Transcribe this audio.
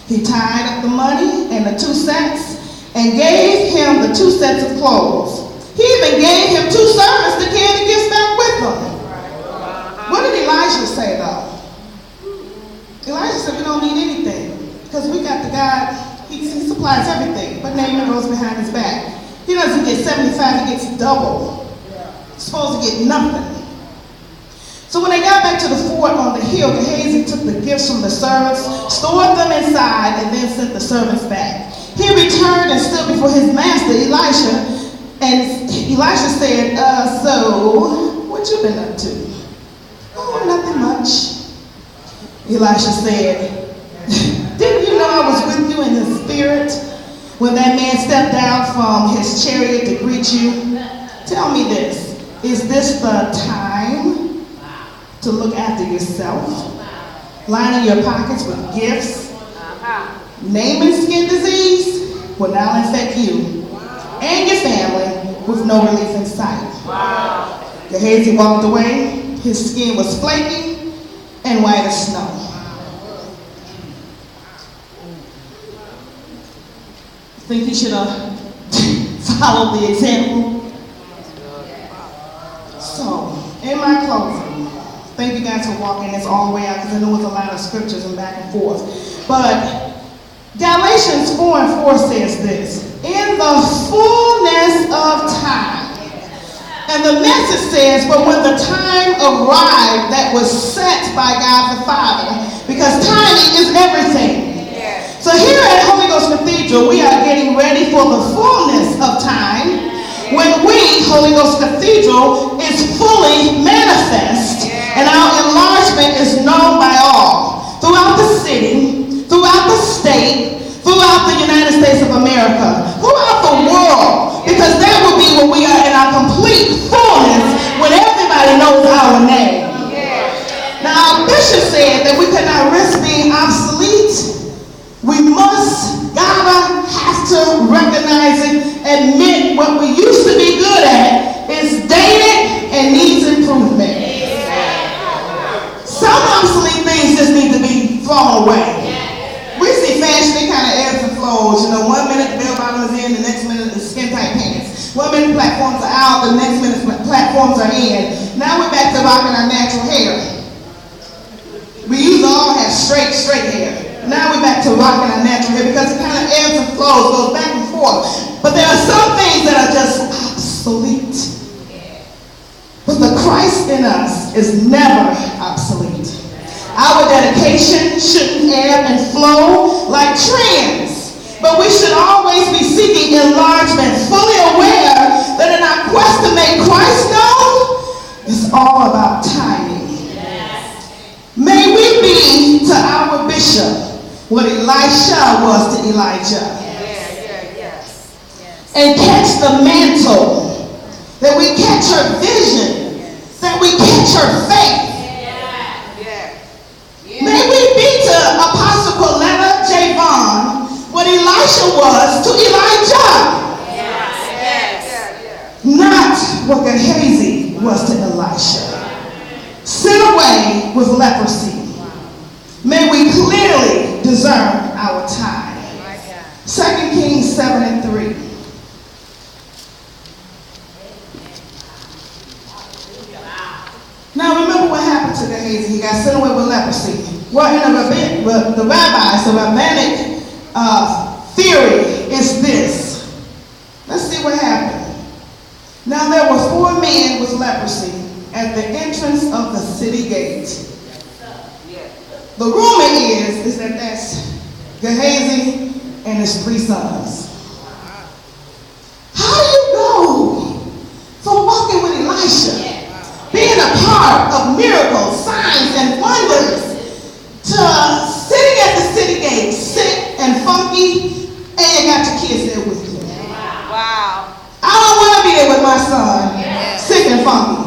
He tied up the money and the 2 sets and gave him the 2 sets of clothes. He even gave him 2 servants to carry the gifts back with him. What did Elijah say though? Elijah said we don't need anything because we got the God, he supplies everything. But Naaman goes behind his back. He doesn't get 75, he gets double. He's supposed to get nothing. So when they got back to the fort on the hill, Gehazi took the gifts from the servants, stored them inside, and then sent the servants back. He returned and stood before his master, Elisha, and Elisha said, so, what you been up to? Oh, nothing much. Elisha said, didn't you know I was with you in the spirit when that man stepped down from his chariot to greet you? Tell me this, is this the time to look after yourself, lining your pockets with gifts? Naaman's skin disease will now infect you and your family with no relief in sight. Gehazi walked away. His skin was flaky and white as snow. Think he should have followed the example? So, in my closing, thank you guys for walking this all the way out because I know it's a lot of scriptures and back and forth. But Galatians 4:4 says this, in the fullness of time. And the message says, but when the time arrived that was set by God the Father, because timing is everything. So here at Holy Ghost Cathedral, we are getting ready for the fullness of time when we, Holy Ghost Cathedral, is fully manifest and our enlargement is known by all throughout the city, throughout the state, throughout the United States of America, throughout the world, because that will be when we are in our complete fullness, when everybody knows our name. Now, our bishop said that we cannot risk being obsolete. We have to recognize it, admit what we used to be good at is dated and needs improvement. Some obsolete things just need to be thrown away. We see fashion, it kind of ebbs and flows. You know, 1 minute the bell bottom is in, the next minute the skin tight pants. 1 minute platforms are out, the next minute platforms are in. Now we're back to rocking our natural hair. We used to all have straight hair. Now we're back to rocking our natural hair because it kind of ebbs and flows, goes back and forth. But there are some things that are just obsolete. But the Christ in us is never obsolete. Our dedication shouldn't ebb and flow like trends, but we should always be seeking enlargement, fully aware that in our quest to make Christ known, it's all about timing. May we be to our bishop what Elisha was to Elijah. And catch the mantle, that we catch her vision, that we catch her faith. May we be to Apostle Coletta J. Vaughn what Elisha was to Elijah. Not what Gehazi was to Elisha. Sent away with leprosy. May we clearly discern our time. 2 Kings 7:3. Now remember what happened to Gehazi. He got sent away with leprosy. Well, in the rabbis, the rabbinic theory is this. Let's see what happened. Now there were 4 men with leprosy at the entrance of the city gate. The rumor is that that's Gehazi and his 3 sons. How do you go from walking with Elisha, being a part of miracles, signs, and wonders, to sitting at the city gate, sick and funky, and you got your kids there with you? Wow. I don't want to be there with my son, sick and funky.